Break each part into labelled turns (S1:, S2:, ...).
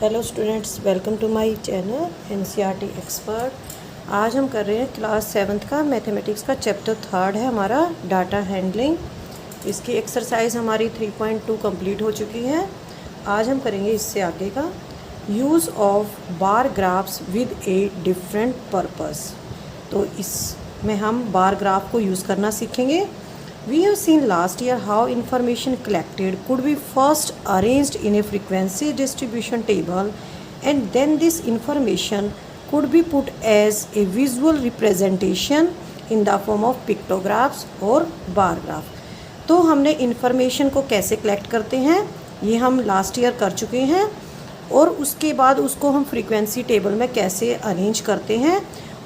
S1: Hello students, welcome to my channel NCERT expert. आज हम कर रहे हैं क्लास 7th का मैथमेटिक्स का चैप्टर 3 है हमारा डाटा हैंडलिंग। इसकी एक्सरसाइज हमारी 3.2 कंप्लीट हो चुकी है। आज हम करेंगे इससे आगे का use of bar graphs with a different purpose. तो इसमें हम बार ग्राफ को यूज़ करना सीखेंगे। We have seen last year how information collected could be first arranged in a frequency distribution table and then this information could be put as a visual representation in the form of pictographs और bar graph। तो हमने information को कैसे collect करते हैं ये हम last year कर चुके हैं, और उसके बाद उसको हम फ्रीक्वेंसी टेबल में कैसे अरेंज करते हैं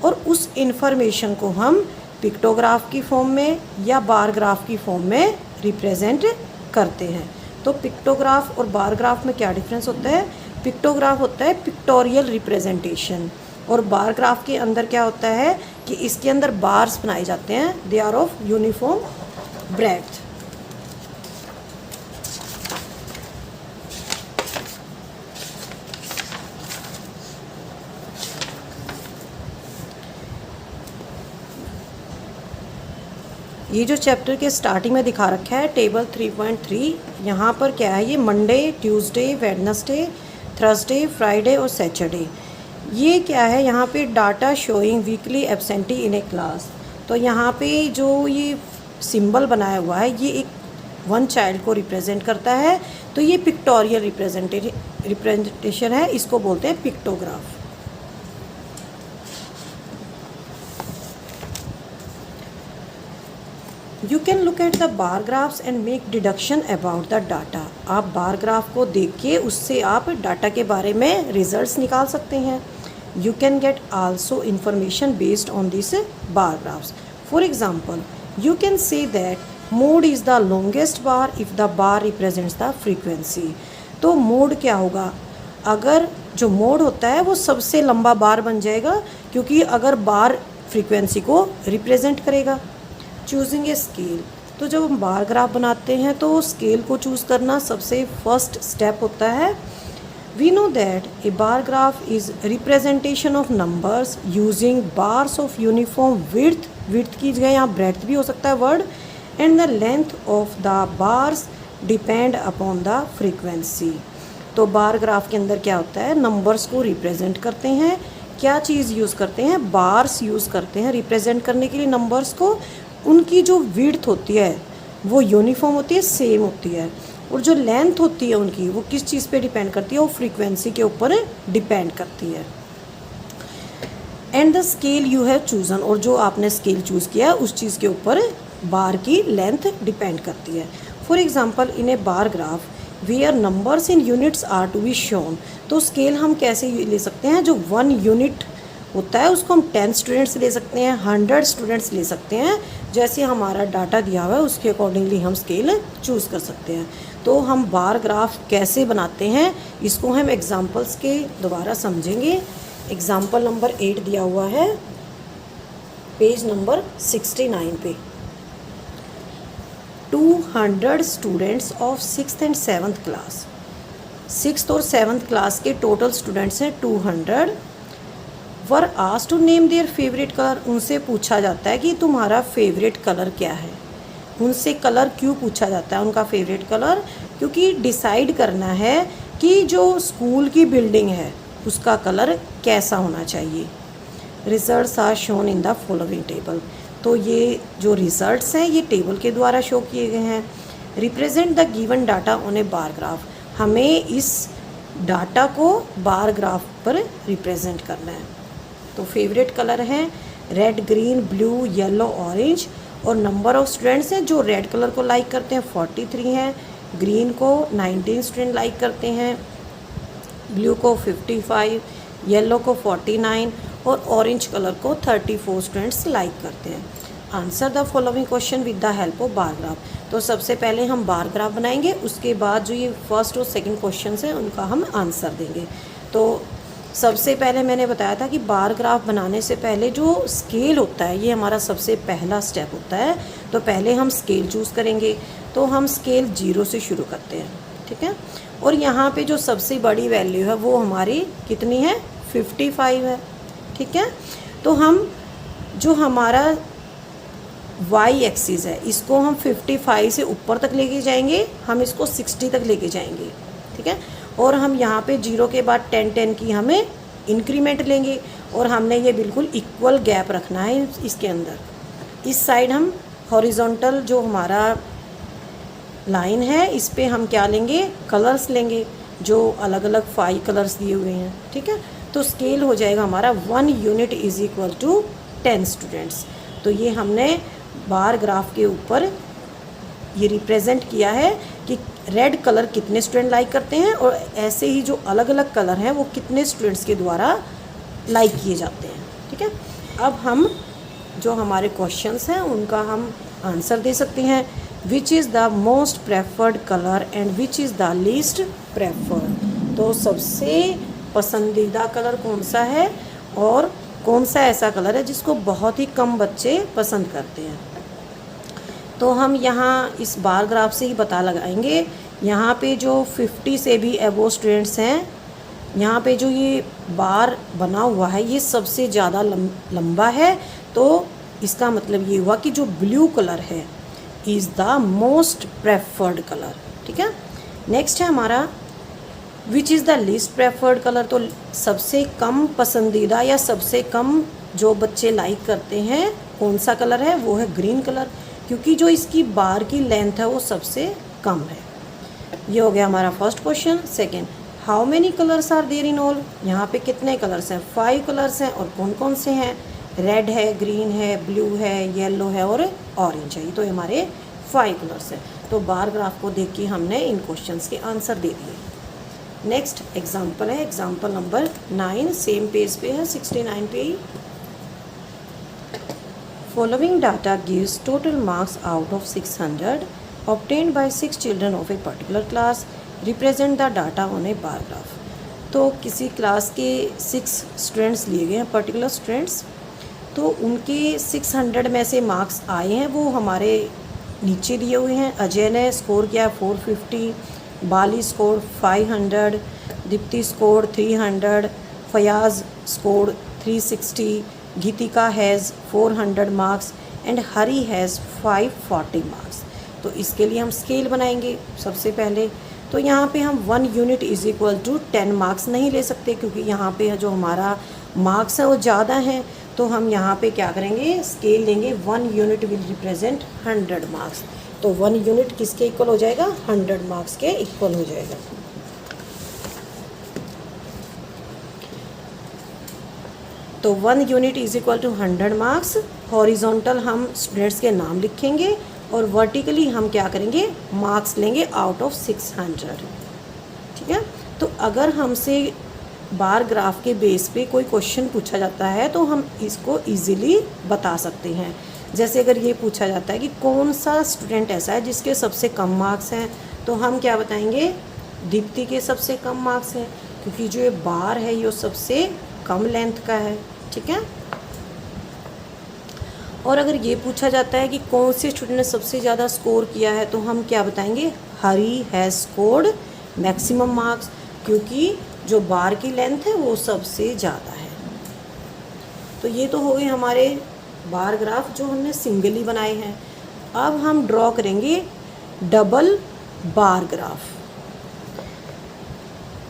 S1: और उस इन्फॉर्मेशन को हम पिक्टोग्राफ की फॉर्म में या बार ग्राफ की फॉर्म में रिप्रेजेंट करते हैं। तो पिक्टोग्राफ और बार ग्राफ में क्या डिफरेंस होता है? पिक्टोग्राफ होता है पिक्टोरियल रिप्रेजेंटेशन, और बार ग्राफ के अंदर क्या होता है कि इसके अंदर बार्स बनाए जाते हैं, they are of uniform breadth. ये जो चैप्टर के स्टार्टिंग में दिखा रखा है टेबल 3.3, यहाँ पर क्या है, ये Monday, Tuesday, Wednesday, Thursday, Friday और सैटरडे। ये क्या है, यहाँ पे डाटा शोइंग वीकली एब्सेंटी इन ए क्लास। तो यहाँ पे जो ये सिंबल बनाया हुआ है ये एक वन चाइल्ड को रिप्रेजेंट करता है। तो ये पिक्टोरियल रिप्रेजेंटेशन है, इसको बोलते हैं pictograph. You can look at the bar graphs and make deduction about the data. आप बार ग्राफ को देख के उससे आप डाटा के बारे में रिजल्ट्स निकाल सकते हैं। You can get also information based on this bar graphs. For example, you can say that mode is the longest bar if the bar represents the frequency. तो मोड क्या होगा? अगर जो मोड होता है वो सबसे लंबा बार बन जाएगा, क्योंकि अगर बार फ्रीक्वेंसी को रिप्रेजेंट करेगा। चूजिंग ए स्केल, तो जब हम बार ग्राफ बनाते हैं तो स्केल को चूज़ करना सबसे फर्स्ट स्टेप होता है। We know that a bar graph is representation of numbers using bars of uniform width की जगह यहाँ ब्रेड्थ भी हो सकता है word, and the length of the bars depend upon the frequency. तो बार ग्राफ के अंदर क्या होता है, नंबर्स को रिप्रेजेंट करते हैं। क्या चीज़ यूज़ करते हैं? बार्स यूज़ करते हैं रिप्रेजेंट करने के लिए नंबर्स को। उनकी जो विड्थ होती है वो यूनिफॉर्म होती है, सेम होती है, और जो लेंथ होती है उनकी वो किस चीज़ पे डिपेंड करती है? वो फ्रीक्वेंसी के ऊपर डिपेंड करती है। And the scale you have chosen, और जो आपने स्केल चूज़ किया उस चीज़ के ऊपर बार की लेंथ डिपेंड करती है। For example, in a bar graph where numbers in units are to be shown. तो स्केल हम कैसे ले सकते हैं? जो 1 यूनिट होता है उसको हम 10 स्टूडेंट्स ले सकते हैं, 100 स्टूडेंट्स ले सकते हैं। जैसे हमारा डाटा दिया हुआ है उसके अकॉर्डिंगली हम स्केल चूज़ कर सकते हैं। तो हम बार ग्राफ कैसे बनाते हैं इसको हम एग्जांपल्स के द्वारा समझेंगे। एग्जांपल नंबर 8 दिया हुआ है पेज नंबर 69 पे। 200 students of 6th and 7th class. 6th और 7th क्लास के टोटल स्टूडेंट्स हैं 200। Were asked to name their favourite colour. उनसे पूछा जाता है कि तुम्हारा फेवरेट कलर क्या है। उनसे कलर क्यों पूछा जाता है, उनका फेवरेट कलर? क्योंकि डिसाइड करना है कि जो स्कूल की बिल्डिंग है उसका कलर कैसा होना चाहिए। Results are shown in the following table. तो ये जो रिजल्ट्स हैं ये टेबल के द्वारा शो किए गए हैं। Represent the given data on A bar graph. हमें इस डाटा को बार ग्राफ पर रिप्रेजेंट करना है। तो फेवरेट कलर हैं red, green, blue, yellow, orange, और नंबर ऑफ़ स्टूडेंट्स हैं जो रेड कलर को लाइक करते हैं 43 हैं, ग्रीन को 19 स्टूडेंट लाइक करते हैं, ब्लू को 55, येलो को 49 और ऑरेंज कलर को 34 स्टूडेंट्स लाइक करते हैं। Answer the following question with the help of bar graph. तो सबसे पहले हम बार ग्राफ बनाएंगे, उसके बाद जो ये फर्स्ट और सेकंड क्वेश्चन हैं उनका हम आंसर देंगे। तो सबसे पहले मैंने बताया था कि बार ग्राफ बनाने से पहले जो स्केल होता है ये हमारा सबसे पहला स्टेप होता है। तो पहले हम स्केल चूज़ करेंगे। तो हम स्केल 0 से शुरू करते हैं। ठीक है। और यहाँ पे जो सबसे बड़ी वैल्यू है वो हमारी कितनी है, 55 है, ठीक है। तो हम जो हमारा वाई एक्सिस है इसको हम 55 से ऊपर तक लेके जाएंगे, हम इसको 60 तक लेके जाएंगे, ठीक है। और हम यहाँ पे 0 के बाद 10 की हमें इंक्रीमेंट लेंगे और हमने ये बिल्कुल इक्वल गैप रखना है इसके अंदर। इस साइड हम हॉरिजॉन्टल जो हमारा लाइन है इस पे हम क्या लेंगे, कलर्स लेंगे, जो अलग अलग 5 कलर्स दिए हुए हैं, ठीक है। तो स्केल हो जाएगा हमारा 1 unit is equal to 10 students. तो ये हमने बार ग्राफ के ऊपर ये रिप्रेजेंट किया है कि रेड कलर कितने स्टूडेंट लाइक करते हैं और ऐसे ही जो अलग अलग कलर हैं वो कितने स्टूडेंट्स के द्वारा लाइक किए जाते हैं, ठीक है। अब हम जो हमारे क्वेश्चंस हैं उनका हम आंसर दे सकते हैं। Which is the most preferred colour and which is the least preferred. तो सबसे पसंदीदा कलर कौन सा है और कौन सा ऐसा कलर है जिसको बहुत ही कम बच्चे पसंद करते हैं। तो हम यहाँ इस बार ग्राफ से ही पता लगाएंगे। यहाँ पे जो 50 से भी अबोव स्टूडेंट्स हैं, यहाँ पे जो ये बार बना हुआ है ये सबसे ज़्यादा लंबा है, तो इसका मतलब ये हुआ कि जो ब्लू कलर है is the most preferred colour, ठीक है। नेक्स्ट है हमारा which is the least preferred colour. तो सबसे कम पसंदीदा या सबसे कम जो बच्चे लाइक करते हैं कौन सा कलर है, वो है ग्रीन कलर, क्योंकि जो इसकी बार की लेंथ है वो सबसे कम है। ये हो गया हमारा first question. Second, how many colours are there in all. यहाँ पे कितने कलर्स हैं, 5 कलर्स हैं। और कौन कौन से हैं, रेड है, ग्रीन है, ब्लू है, येलो है और ऑरेंज है। तो हमारे 5 कलर्स हैं। तो बार ग्राफ को देख के हमने इन क्वेश्चंस के आंसर दे दिए। नेक्स्ट एग्जाम्पल है, एग्जाम्पल नंबर 9, सेम पेज पे है, 69 पे ही। Following data gives total marks out of 600 obtained by 6 children of a particular class. Represent the data on a bar graph. तो किसी क्लास के 6 स्टूडेंट्स लिए गए हैं, पर्टिकुलर स्टूडेंट्स, तो उनके 600 में से मार्क्स आए हैं वो हमारे नीचे दिए हुए हैं। अजय ने स्कोर किया 450, Bali score 500, Deepti score 300, Fayaz score 360, Geetika has 400 marks and Hari has 540 marks. तो इसके लिए हम स्केल बनाएंगे सबसे पहले। तो यहाँ पे हम 1 unit is equal to 10 marks नहीं ले सकते, क्योंकि यहाँ पे जो हमारा मार्क्स है वो ज़्यादा हैं। तो हम यहाँ पे क्या करेंगे, स्केल लेंगे। 1 यूनिट विल रिप्रेजेंट 100 मार्क्स। तो 1 यूनिट किसके इक्वल हो जाएगा, 100 मार्क्स के इक्वल हो जाएगा। तो 1 unit is equal to 100 marks. Horizontal हम स्टूडेंट्स के नाम लिखेंगे और वर्टिकली हम क्या करेंगे, मार्क्स लेंगे आउट ऑफ 600, ठीक है। तो अगर हमसे बार ग्राफ के बेस पे कोई क्वेश्चन पूछा जाता है तो हम इसको इजीली बता सकते हैं। जैसे अगर ये पूछा जाता है कि कौन सा स्टूडेंट ऐसा है जिसके सबसे कम मार्क्स हैं, तो हम क्या बताएंगे, दीप्ति के सबसे कम मार्क्स हैं, क्योंकि जो ये बार है ये सबसे कम लेंथ का है, ठीक है। और अगर ये पूछा जाता है कि कौन से स्टूडेंट ने सबसे ज़्यादा स्कोर किया है, तो हम क्या बताएंगे, हरी हैज़ स्कोर्ड मैक्सिमम मार्क्स, क्योंकि जो बार की लेंथ है वो सबसे ज़्यादा है। तो ये तो हो गए हमारे बार ग्राफ जो हमने सिंगली बनाए हैं। अब हम ड्रॉ करेंगे डबल बार ग्राफ।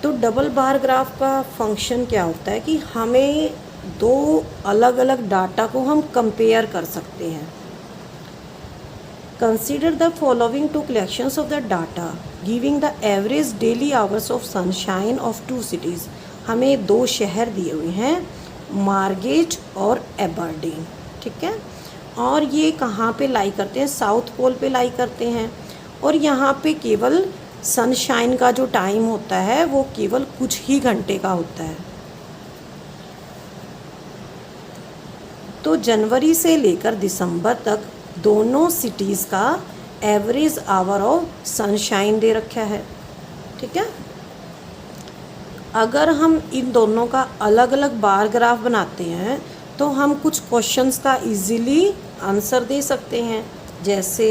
S1: तो डबल बार ग्राफ का फंक्शन क्या होता है कि हमें 2 अलग अलग डाटा को हम कंपेयर कर सकते हैं। Consider the following 2 collections of the data giving the average daily hours of sunshine of 2 cities. हमें 2 शहर दिए हुए हैं, मार्गेट और एबरडीन, ठीक है। और ये कहाँ पे लाई करते हैं, साउथ पोल पे लाई करते हैं। और यहाँ पे केवल सनशाइन का जो टाइम होता है वो केवल कुछ ही घंटे का होता है। तो जनवरी से लेकर दिसंबर तक दोनों सिटीज़ का एवरेज आवर ऑफ सनशाइन दे रखा है, ठीक है। अगर हम इन दोनों का अलग अलग बार ग्राफ बनाते हैं तो हम कुछ क्वेश्चंस का इजीली आंसर दे सकते हैं। जैसे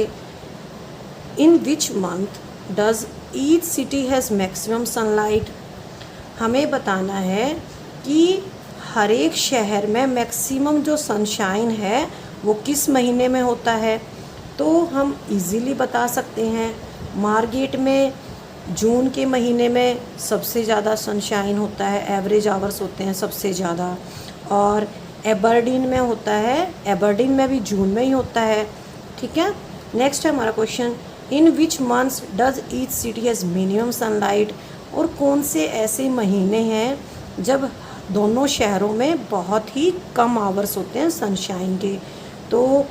S1: in which month does each city has maximum sunlight? हमें बताना है कि हर एक शहर में मैक्सिमम जो सनशाइन है वो किस महीने में होता है। तो हम इजीली बता सकते हैं, मार्गेट में जून के महीने में सबसे ज़्यादा सनशाइन होता है, एवरेज आवर्स होते हैं सबसे ज़्यादा। और एबरडीन में होता है, एबरडीन में भी जून में ही होता है। ठीक है, नेक्स्ट है हमारा question, in which months does each city has minimum sunlight? और कौन से ऐसे महीने हैं जब दोनों शहरों में बहुत ही कम आवर्स होते हैं सनशाइन के? तो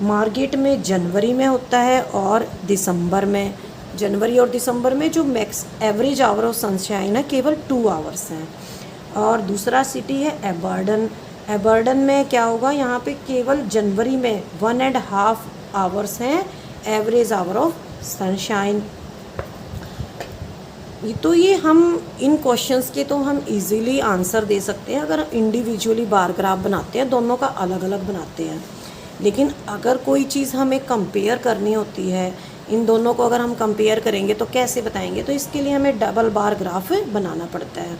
S1: मार्गेट में जनवरी में होता है और दिसंबर में। जनवरी और दिसंबर में जो max average hour of sunshine है केवल 2 आवर्स हैं। और दूसरा सिटी है एबर्डन। एबर्डन में क्या होगा, यहाँ पे केवल जनवरी में 1.5 आवर्स हैं एवरेज आवर ऑफ सनशाइन। तो ये हम इन क्वेश्चंस के तो हम इजीली आंसर दे सकते हैं अगर इंडिविजुअली बार ग्राफ बनाते हैं, दोनों का अलग अलग बनाते हैं। लेकिन अगर कोई चीज़ हमें कंपेयर करनी होती है, इन दोनों को अगर हम कंपेयर करेंगे तो कैसे बताएंगे? तो इसके लिए हमें डबल बार ग्राफ बनाना पड़ता है।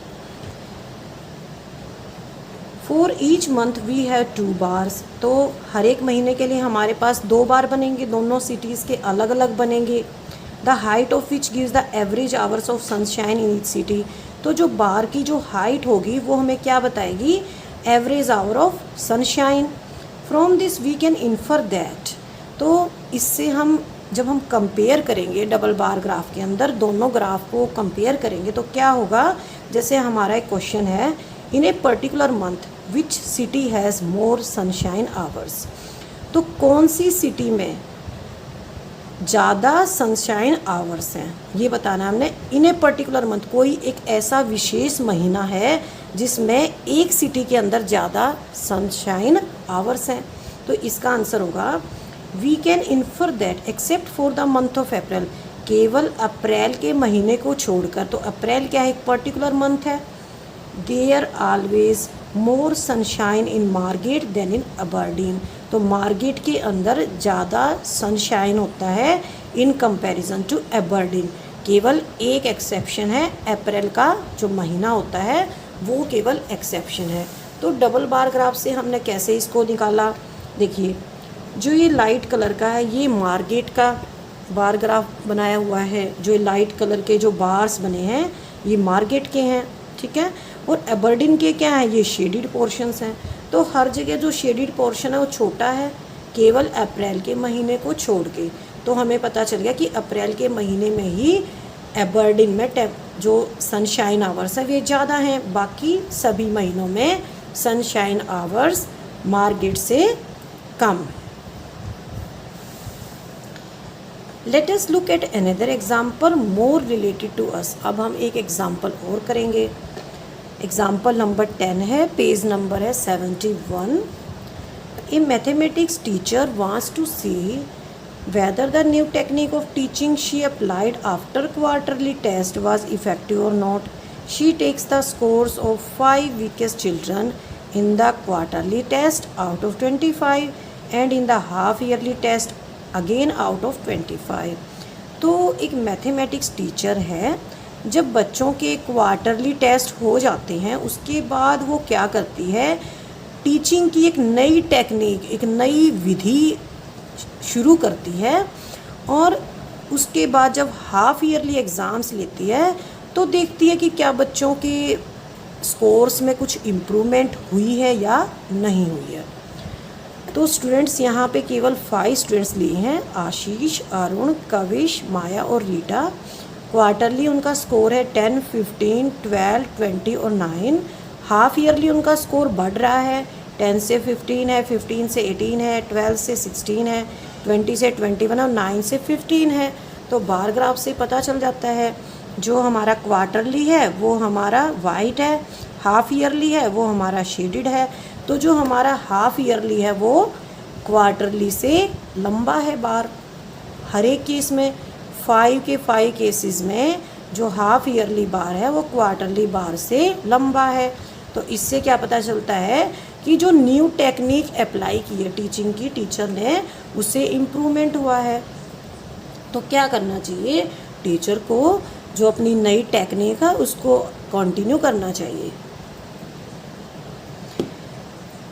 S1: For each month we have 2 bars. तो हर एक महीने के लिए हमारे पास 2 बार बनेंगे, दोनों सिटीज़ के अलग अलग बनेंगे। The height of which gives the average hours of sunshine in each city. तो जो बार की जो हाइट होगी वो हमें क्या बताएगी? Average hour of sunshine. From this we can infer that. तो इससे हम जब हम कंपेयर करेंगे डबल बार ग्राफ के अंदर दोनों ग्राफ को कंपेयर करेंगे तो क्या होगा? जैसे हमारा एक क्वेश्चन है, in a particular month which city has more sunshine hours. तो कौन सी सिटी में ज़्यादा सनशाइन आवर्स हैं ये बताना हमने। इन ए पर्टिकुलर मंथ, कोई एक ऐसा विशेष महीना है जिसमें एक सिटी के अंदर ज़्यादा सनशाइन आवर्स हैं। तो इसका आंसर होगा we can infer that except for the month of April. केवल अप्रैल के महीने को छोड़कर, तो अप्रैल क्या है? एक पर्टिकुलर मंथ है। There always more sunshine in Margate than in Aberdeen. तो मार्गेट के अंदर ज़्यादा सनशाइन होता है इन कंपैरिजन टू एबरडीन। केवल एक एक्सेप्शन है, अप्रैल का जो महीना होता है वो केवल एक्सेप्शन है। तो डबल बार ग्राफ से हमने कैसे इसको निकाला? देखिए, जो ये लाइट कलर का है ये मार्गेट का बार ग्राफ बनाया हुआ है। जो लाइट कलर के जो बार्स बने हैं ये मार्गेट के हैं, ठीक है। और एबरडीन के क्या है? ये शेडिड पोर्शंस हैं। तो हर जगह जो शेडिड पोर्शन है वो छोटा है, केवल अप्रैल के महीने को छोड़ के। तो हमें पता चल गया कि अप्रैल के महीने में ही एबरडीन में जो सनशाइन आवर्स है वे ज़्यादा हैं, बाकी सभी महीनों में सनशाइन आवर्स मार्गेट से कम। Let us look at another example more related to us. अब हम एक एग्जाम्पल और करेंगे। एग्जाम्पल नंबर 10 है, पेज नंबर है 71। A mathematics teacher wants to see whether the new technique of teaching she applied after quarterly test was effective or not. She takes the scores of 5 weakest children in the quarterly test out of 25 and in the half yearly test again out of 25. तो एक mathematics teacher है, जब बच्चों के quarterly test हो जाते हैं उसके बाद वो क्या करती है, टीचिंग की एक नई टेक्निक, एक नई विधि शुरू करती है। और उसके बाद जब हाफ ईयरली एग्ज़ाम्स लेती है तो देखती है कि क्या बच्चों के स्कोर्स में कुछ इम्प्रूवमेंट हुई है या नहीं हुई है। तो स्टूडेंट्स यहाँ पे केवल 5 स्टूडेंट्स लिए हैं, आशीष, अरुण, कविश, माया और रीटा। क्वार्टरली उनका स्कोर है 10, 15, 12, 20 और 9। हाफ ईयरली उनका स्कोर बढ़ रहा है, 10 से 15 है, 15 से 18 है, 12 से 16 है, 20 से 21 और 9 से 15 है। तो बार ग्राफ से पता चल जाता है जो हमारा क्वार्टरली है वो हमारा वाइट है, हाफ ईयरली है वो हमारा शेडिड है। तो जो हमारा हाफ ईयरली है वो क्वार्टरली से लंबा है बार। हर एक केस में 5 के 5 केसेस में जो हाफ ईयरली बार है वो क्वार्टरली बार से लंबा है। तो इससे क्या पता चलता है कि जो न्यू टेक्निक अप्लाई की है टीचिंग की टीचर ने, उससे इम्प्रूवमेंट हुआ है। तो क्या करना चाहिए, टीचर को जो अपनी नई टेक्निक है उसको कंटिन्यू करना चाहिए।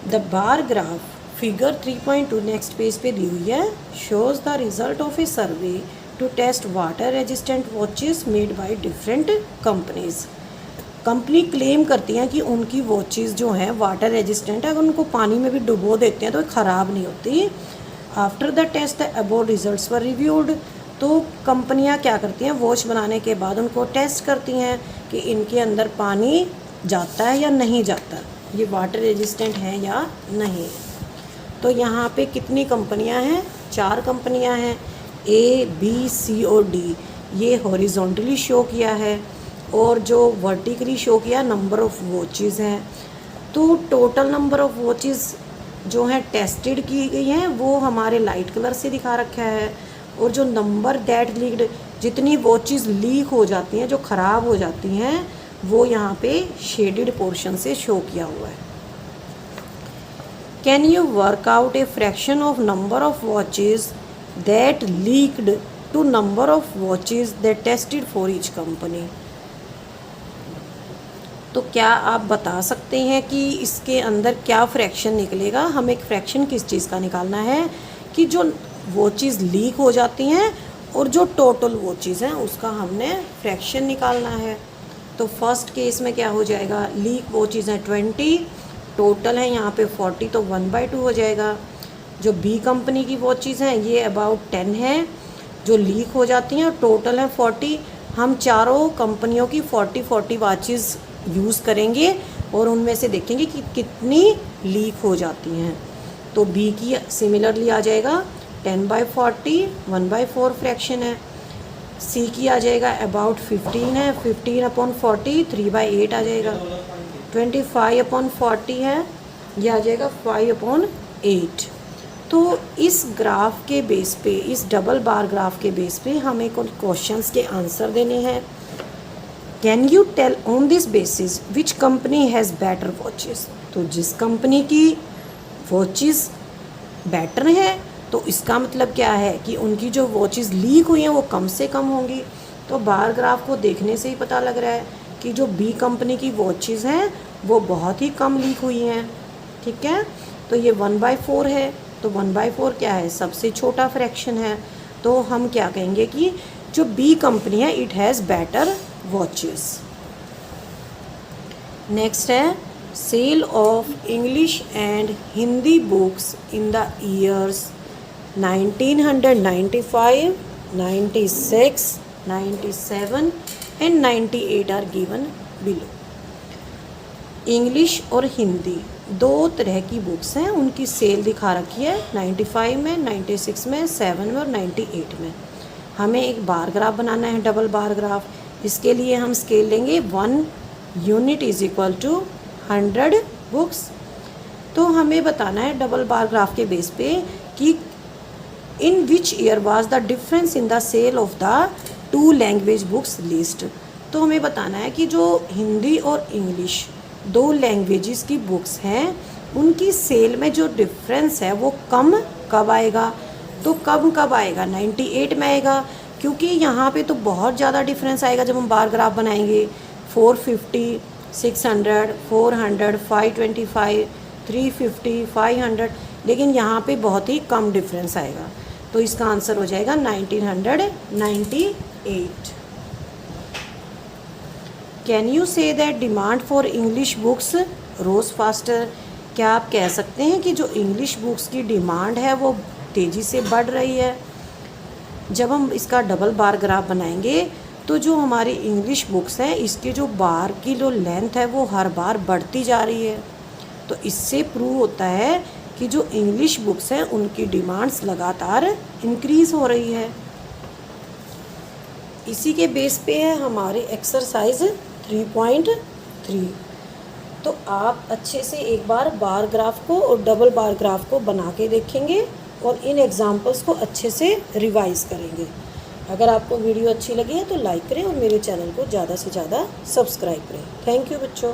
S1: The bar graph figure 3.2 next page पे दी हुई है, shows the result of a survey to test water resistant watches made by different companies. Company claim करती हैं कि उनकी वॉचेस जो हैं वाटर रेजिस्टेंट है, अगर उनको पानी में भी डुबो देते हैं तो ख़राब नहीं होती। After the test the about results were reviewed, तो कंपनियां क्या करती हैं, वॉच बनाने के बाद उनको टेस्ट करती हैं कि इनके अंदर पानी जाता है या नहीं जाता, ये वाटर रेजिस्टेंट है या नहीं। तो यहाँ पे कितनी कंपनियां हैं, 4 कंपनियां हैं, A, B, C और D। ये हॉरिजॉन्टली शो किया है और जो वर्टिकली शो किया नंबर ऑफ़ वॉचेस हैं। तो टोटल नंबर ऑफ़ वॉचेस जो हैं टेस्टेड की गई हैं वो हमारे लाइट कलर से दिखा रखा है, और जो नंबर दैट लीक्ड, जितनी वॉचेस लीक हो जाती हैं, जो ख़राब हो जाती हैं, वो यहाँ पे शेडेड पोर्शन से शो किया हुआ है। Can you work out a fraction of number of watches that leaked to number of watches that tested for each company. तो क्या आप बता सकते हैं कि इसके अंदर क्या फ्रैक्शन निकलेगा। हमें एक फ्रैक्शन किस चीज़ का निकालना है कि जो वॉचेस लीक हो जाती हैं और जो टोटल वॉचेस हैं उसका हमने फ्रैक्शन निकालना है। तो फर्स्ट केस में क्या हो जाएगा, लीक वॉचेस हैं 20, टोटल है यहाँ पे 40, तो 1/2 हो जाएगा। जो बी कंपनी की वॉचेस हैं ये अबाउट 10 हैं जो लीक हो जाती हैं, और टोटल है 40। हम चारों कंपनियों की 40 वॉचेस यूज़ करेंगे और उनमें से देखेंगे कि कितनी लीक हो जाती हैं। तो बी की सिमिलरली आ जाएगा 10/40, 1/4 फ्रैक्शन है। सी की आ जाएगा अबाउट 15 है, 15/40, 3/8 आ जाएगा। 25/40 है, यह आ जाएगा 5/8। तो इस ग्राफ के बेस पे, इस डबल बार ग्राफ के बेस पे हमें कुछ क्वेश्चंस के आंसर देने हैं। Can you tell on this basis which company has better watches. तो जिस कंपनी की वॉचेस बेटर हैं तो इसका मतलब क्या है कि उनकी जो वॉचेस लीक हुई हैं वो कम से कम होंगी। तो बार ग्राफ को देखने से ही पता लग रहा है कि जो बी कंपनी की वॉचेस हैं वो बहुत ही कम लीक हुई हैं। ठीक है, तो ये 1/4 है, तो 1/4 क्या है, सबसे छोटा फ्रैक्शन है। तो हम क्या कहेंगे कि जो बी कंपनी है it has better watches. Next है sale of English and Hindi books in the years 1995, 96, 97 and 98 are given below. English और हिंदी 2 तरह की बुक्स हैं, उनकी सेल दिखा रखी है 95 में, 96 में, 7 में और 98 में। हमें एक बार ग्राफ बनाना है, डबल बार ग्राफ। इसके लिए हम स्केल लेंगे 1 unit is equal to 100 books. तो हमें बताना है डबल बार ग्राफ के बेस पे कि in which year was the difference in the sale of the 2 language books list. तो हमें बताना है कि जो हिंदी और इंग्लिश 2 लैंग्वेजेस की बुक्स हैं उनकी सेल में जो डिफरेंस है वो कम कब आएगा। तो कब आएगा, 98 में आएगा, क्योंकि यहाँ पे तो बहुत ज़्यादा डिफरेंस आएगा जब हम बार ग्राफ बनाएंगे। 450, 600, 400, 525, 350, 500, लेकिन यहाँ पे बहुत ही कम डिफरेंस आएगा। तो इसका आंसर हो जाएगा 1998। Can you say that demand for English books rose faster. क्या आप कह सकते हैं कि जो इंग्लिश बुक्स की डिमांड है वो तेज़ी से बढ़ रही है। जब हम इसका डबल बार ग्राफ बनाएंगे तो जो हमारी इंग्लिश बुक्स हैं इसके जो बार की जो लेंथ है वो हर बार बढ़ती जा रही है। तो इससे प्रूव होता है कि जो इंग्लिश बुक्स हैं उनकी डिमांड्स लगातार इंक्रीज़ हो रही है। इसी के बेस पे है हमारे एक्सरसाइज 3.3। तो आप अच्छे से एक बार बार ग्राफ को और डबल बार ग्राफ को बना के देखेंगे और इन एग्जाम्पल्स को अच्छे से रिवाइज करेंगे। अगर आपको वीडियो अच्छी लगी है तो लाइक करें और मेरे चैनल को ज़्यादा से ज़्यादा सब्सक्राइब करें। थैंक यू बच्चों।